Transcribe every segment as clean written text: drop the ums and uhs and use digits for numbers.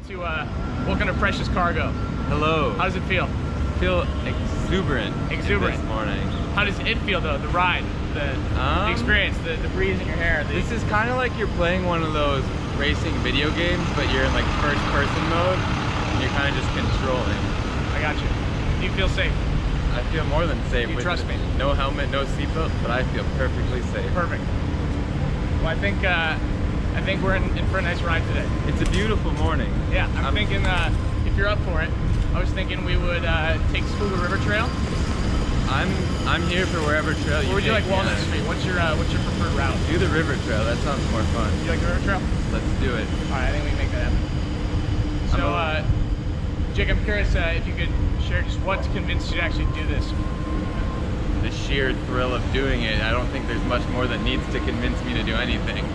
to Welcome to Precious Cargo. Hello. How does it feel? Feel exuberant. Exuberant. This morning. How does it feel though? The ride, the experience, the breeze in your hair. This is kind of like you're playing one of those racing video games, but you're in like first person mode, and you're kind of just controlling. I got you. Do you feel safe? I feel more than safe. You trust me? No helmet, no seatbelt, but I feel perfectly safe. Perfect. Well, I think we're in for a nice ride today. It's a beautiful morning. Yeah, I'm thinking if you're up for it, I was thinking we would take Scuba River Trail. I'm here for wherever trail you. Or would you like Walnut Street? What's your preferred route? Do the river trail. That sounds more fun. You like the river trail? Let's do it. All right, I think we can make that happen. So, Jake, I'm curious if you could share just what convinced you to actually do this. The sheer thrill of doing it. I don't think there's much more that needs to convince me to do anything.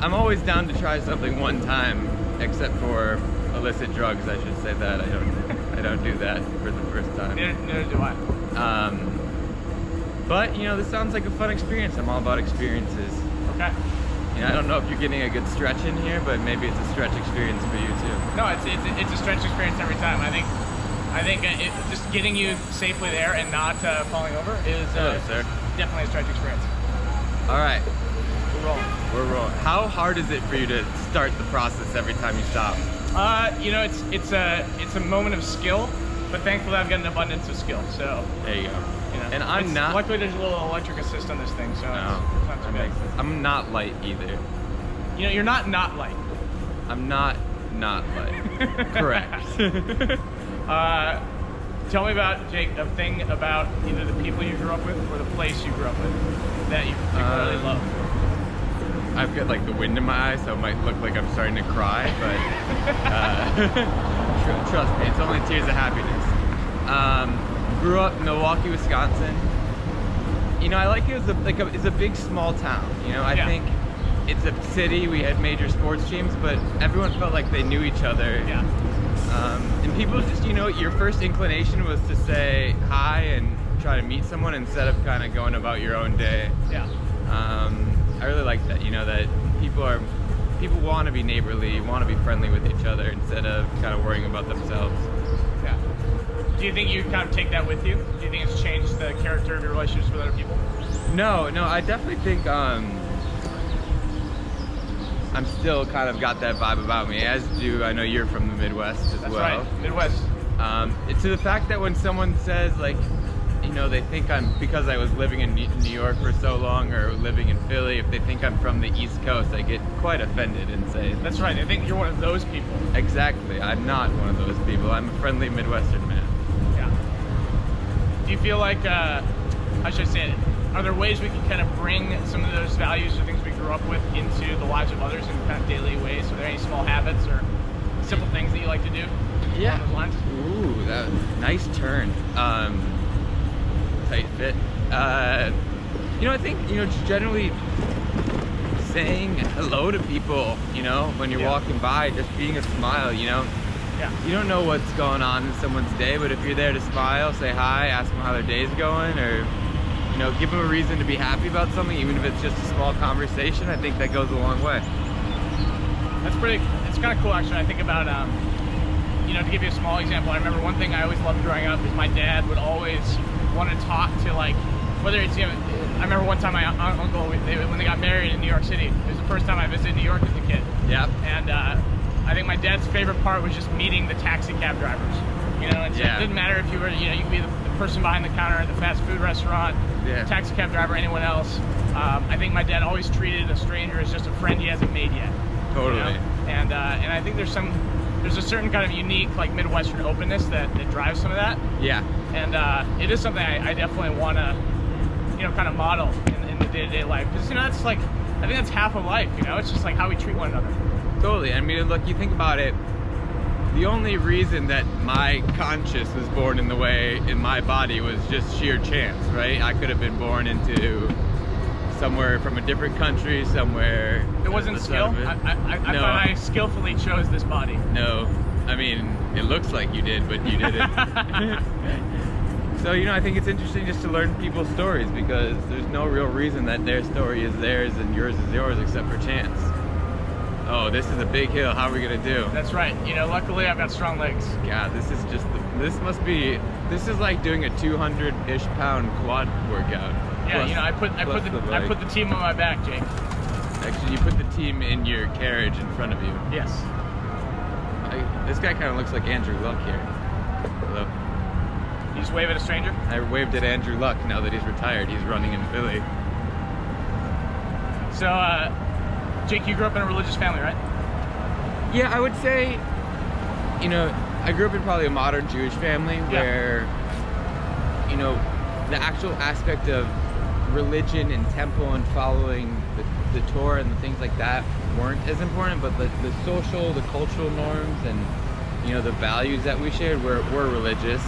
I'm always down to try something one time, except for illicit drugs. I should say that I don't do that for the first time. Neither do I. But you know, this sounds like a fun experience. I'm all about experiences. Okay. You know, I don't know if you're getting a good stretch in here, but maybe it's a stretch experience for you too. No, it's a stretch experience every time. I think just getting you safely there and not falling over is definitely a stretch experience. All right. We're rolling. How hard is it for you to start the process every time you stop? You know, it's a moment of skill, but thankfully I've got an abundance of skill. So there you go. You know, and I'm not. Luckily, there's a little electric assist on this thing, so it's not too bad. I'm not light either. You know, you're not light. I'm not light. Correct. Tell me about, Jake, a thing about either the people you grew up with or the place you grew up with that you particularly love. I've got like the wind in my eye, so it might look like I'm starting to cry, but trust me, it's only tears of happiness. Grew up in Milwaukee, Wisconsin. You know, I like it as it's a big small town. You know, I think it's a city. We had major sports teams, but everyone felt like they knew each other. Yeah. And people just, you know, your first inclination was to say hi and try to meet someone instead of kind of going about your own day. Yeah. I really like that, you know, that people want to be neighborly, want to be friendly with each other instead of kind of worrying about themselves. Yeah. Do you think you kind of take that with you? Do you think it's changed the character of your relationships with other people? No, I definitely think I'm still kind of got that vibe about me, as do, I know you're from the Midwest as well. That's right, Midwest. It's to the fact that when someone says, like, you know, they think because I was living in New York for so long or living in Philly, if they think I'm from the East Coast, I get quite offended and say... That's right, I think you're one of those people. Exactly, I'm not one of those people. I'm a friendly Midwestern man. Yeah. Do you feel like, how should I say it, are there ways we can kind of bring some of those values or things we grew up with into the lives of others in kind of daily ways? Are there any small habits or simple things that you like to do along those lines? Ooh, that nice turn. Tight fit. You know, I think, you know, just generally saying hello to people, you know, when you're walking by, just being a smile, you know. Yeah. You don't know what's going on in someone's day, but if you're there to smile, say hi, ask them how their day's going, or, you know, give them a reason to be happy about something, even if it's just a small conversation, I think that goes a long way. It's kind of cool actually. I think about, you know, to give you a small example, I remember one thing I always loved growing up is my dad would always want to talk to, like, whether it's, you know, I remember one time my uncle, when they got married in New York City, it was the first time I visited New York as a kid. Yeah. And I think my dad's favorite part was just meeting the taxi cab drivers. You know, it didn't matter if you were, you know, you could be the person behind the counter at the fast food restaurant, taxi cab driver, anyone else. I think my dad always treated a stranger as just a friend he hasn't made yet. Totally. You know? And I think there's a certain kind of unique, like, Midwestern openness that drives some of that. Yeah. And it is something I definitely want to, you know, kind of model in the day-to-day life. Because, you know, that's like, I think that's half of life, you know? It's just like how we treat one another. Totally. I mean, look, you think about it, the only reason that my conscience was born in the way in my body was just sheer chance, right? I could have been born into somewhere from a different country, somewhere... It wasn't skill? I thought I skillfully chose this body. No. I mean, it looks like you did, but you didn't. So, you know, I think it's interesting just to learn people's stories, because there's no real reason that their story is theirs and yours is yours except for chance. oh, this is a big hill. How are we gonna do? That's right. You know, luckily I've got strong legs. God, this is just, this is like doing a 200-ish pound quad workout. Yeah, plus, you know, I put the team on my back, Jake. Actually, you put the team in your carriage in front of you. Yes. This guy kind of looks like Andrew Luck here. Hello. You just wave at a stranger? I waved at Andrew Luck now that he's retired. He's running in Philly. So, Jake, you grew up in a religious family, right? Yeah, I would say, you know, I grew up in probably a modern Jewish family where, you know, the actual aspect of religion and temple and following the Torah and the things like that weren't as important, but the social, the cultural norms and, you know, the values that we shared were religious.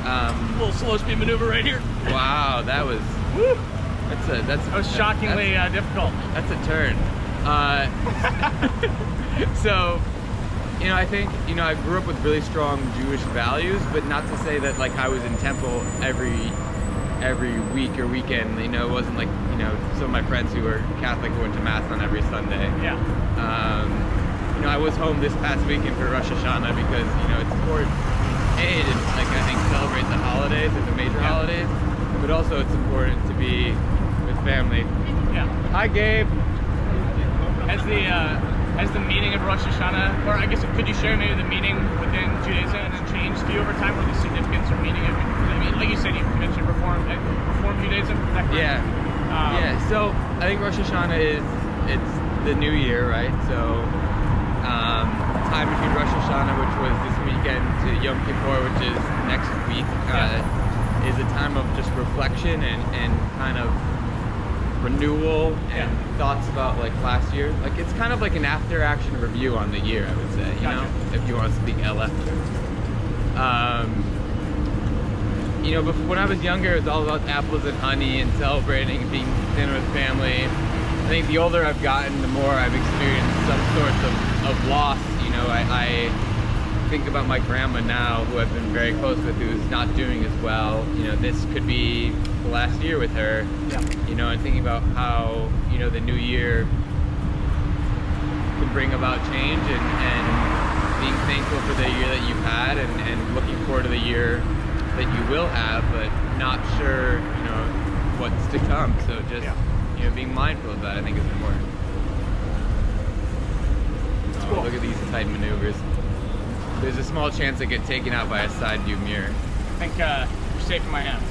A little slow speed maneuver right here. Wow, that was, woo. That was shockingly difficult. That's a turn. So, you know, I think, you know, I grew up with really strong Jewish values, but not to say that like I was in temple every week or weekend. You know, it wasn't like, you know, some of my friends who were Catholic went to Mass on every Sunday. Yeah. You know, I was home this past weekend for Rosh Hashanah because, you know, it's important, A, to, like, I think, celebrate the holidays, like the major holidays, but also it's important to be with family. Yeah. Hi, Gabe. As the meaning of Rosh Hashanah, or I guess could you share maybe the meaning within Judaism and then changed to you over time, or the significance or meaning of it? I mean, like you said, you mentioned Reform Judaism. Is that correct? Yeah. Yeah. So I think Rosh Hashanah it's the new year, right? So time between Rosh Hashanah, which was this weekend, to Yom Kippur, which is next week, is a time of just reflection and kind of renewal and thoughts about like last year. Like it's kind of like an after action review on the year, I would say, you know, if you want to speak LF terms. You know, before, when I was younger, it was all about apples and honey and celebrating and being dinner with family. I think the older I've gotten, the more I've experienced some sorts of loss. You know, I think about my grandma now, who I've been very close with, who's not doing as well. You know, this could be the last year with her. Yeah. You know, and thinking about how, you know, the new year can bring about change and being thankful for the year that you've had and looking forward to the year that you will have, but not sure, you know, what's to come. So just, you know, being mindful of that, I think is important. Oh, cool. Look at these tight maneuvers. There's a small chance I get taken out by a side view mirror. I think you're safe in my hands.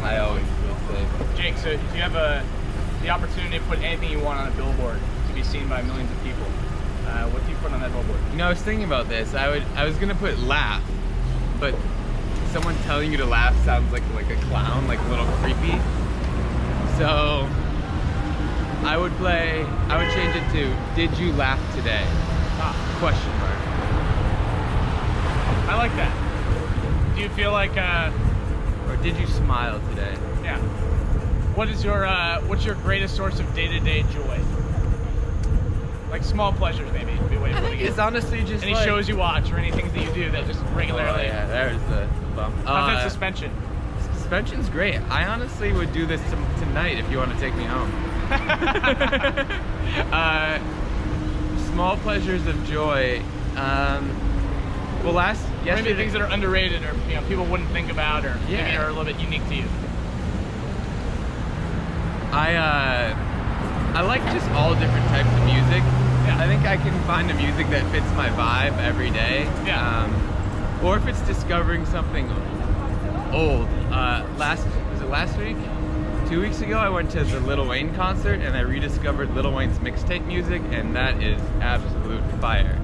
I always feel safe. Jake, so if you have the opportunity to put anything you want on a billboard to be seen by millions of people, what do you put on that billboard? You know, I was thinking about this. I was gonna put laugh, but someone telling you to laugh sounds like a clown, like a little creepy. So I would change it to, did you laugh today? Question mark. I like that. Do you feel like or did you smile today? Yeah. What's your greatest source of day-to-day joy? Like small pleasures, maybe. I think it's honestly just any shows you watch or any things that you do that just regularly. Oh yeah, there's the bump. How's that suspension? Suspension's great. I honestly would do this tonight if you want to take me home. Small pleasures of joy. Well, yesterday, maybe things that are underrated or, you know, people wouldn't think about, or maybe are a little bit unique to you. I like just all different types of music. Yeah. I think I can find a music that fits my vibe every day. Yeah. Or if it's discovering something old. Was it last week? 2 weeks ago, I went to the Lil Wayne concert and I rediscovered Lil Wayne's mixtape music, and that is absolute fire.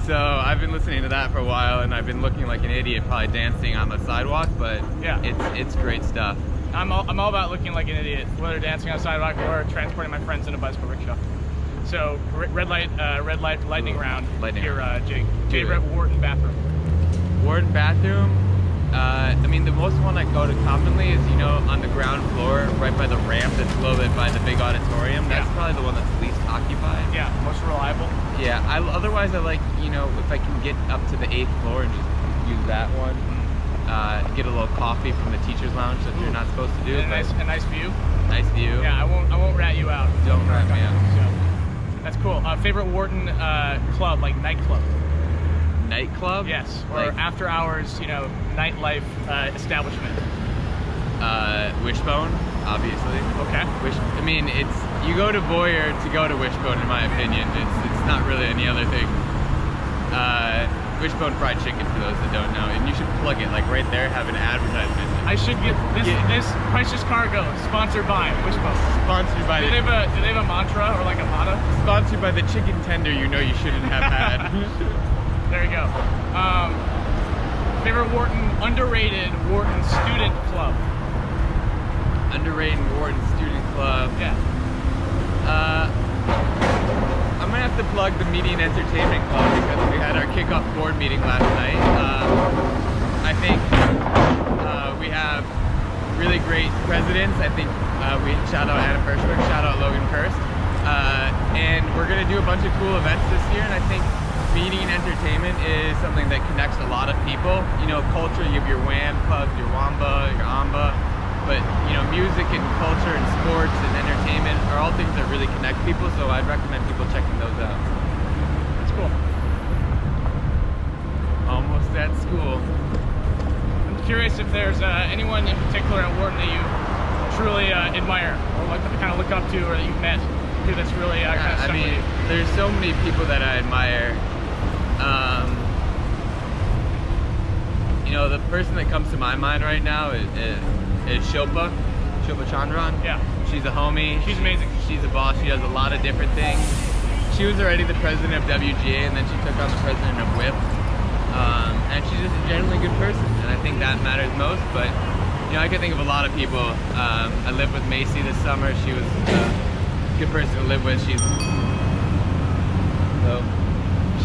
So I've been listening to that for a while, and I've been looking like an idiot, probably dancing on the sidewalk, but yeah, it's great stuff. I'm all about looking like an idiot, whether dancing on the sidewalk or transporting my friends in a bicycle rickshaw. So red light, lightning round. Here, Jake. Favorite ward and bathroom? Ward and bathroom. I mean, the most one I go to commonly is, you know, on the ground floor, right by the ramp that's a little bit by the big auditorium. That's probably the one that's least occupied. Yeah, most reliable. Yeah, otherwise I like, you know, if I can get up to the 8th floor and just use that one. Get a little coffee from the teacher's lounge that you're not supposed to do. And a nice view. Nice view. Yeah, I won't rat you out. Don't rat me out. That's cool. Favorite Wharton club, like nightclub? Nightclub? Yes, or like, after hours, you know, nightlife establishment. Wishbone, obviously. Okay. I mean, you go to Boyer to go to Wishbone, in my opinion. It's not really any other thing. Wishbone fried chicken, for those that don't know, and you should plug it, like right there, have an advertisement. I should get this Precious Cargo, sponsored by Wishbone. Sponsored by. Do they have a mantra or like a motto? Sponsored by the chicken tender you know you shouldn't have had. There you go. Favorite underrated Wharton student club? Underrated Wharton student club. Yeah. I'm gonna have to plug the Media and Entertainment Club because we had our kickoff board meeting last night. I think we have really great presidents. I think we shout out Anna Pershberg, shout out Logan Kirst, and we're gonna do a bunch of cool events this year. And I think media and entertainment is something that connects a lot of people. You know, culture, you have your WAM clubs, your WAMBA, your AMBA. But, you know, music and culture and sports and entertainment are all things that really connect people, so I'd recommend people checking those out. That's cool. Almost at school. I'm curious if there's anyone in particular at Wharton that you truly admire or kind of look up to, or that you've met who that's really kind of stuck with you. There's so many people that I admire. You know, the person that comes to my mind right now is Shilpa Chandran. Yeah. She's a homie. She's amazing. She's a boss. She does a lot of different things. She was already the president of WGA, and then she took on the president of WHIP. And she's just a generally good person, and I think that matters most. But, you know, I can think of a lot of people. I lived with Macy this summer. She was a good person to live with. She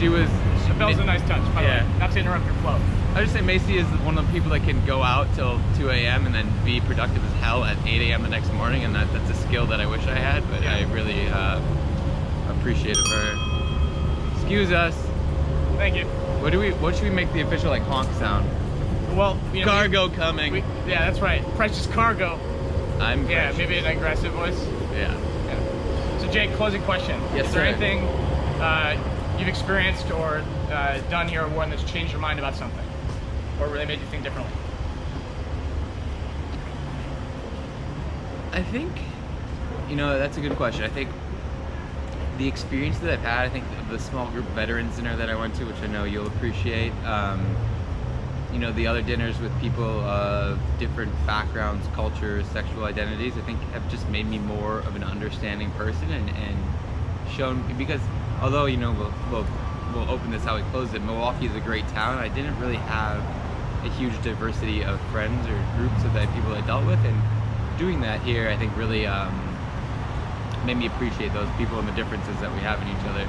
was... The bell's a nice touch, by the way. Not to interrupt your flow. I would just say Macy is one of the people that can go out till 2 a.m. and then be productive as hell at 8 a.m. the next morning, and that's a skill that I wish I had, but I really appreciate it for her. Excuse us. Thank you. What should we make the official like honk sound? Well, you know, cargo coming. Yeah, that's right. Precious Cargo. I'm precious. Yeah, maybe an aggressive voice. Yeah. So Jake, closing question. Yes, Is there anything you've experienced or done here at Wharton that's changed your mind about something? Or really made you think differently? I think, you know, that's a good question. I think the experience that I've had, I think the small group veterans dinner that I went to, which I know you'll appreciate, you know, the other dinners with people of different backgrounds, cultures, sexual identities, I think have just made me more of an understanding person and shown, because although, you know, we'll open this how we closed it, Milwaukee is a great town, I didn't really have a huge diversity of friends or groups of people I dealt with, and doing that here I think really made me appreciate those people and the differences that we have in each other,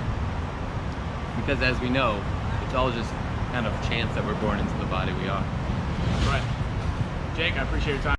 because as we know, it's all just kind of chance that we're born into the body we are. Right. Jake, I appreciate your time.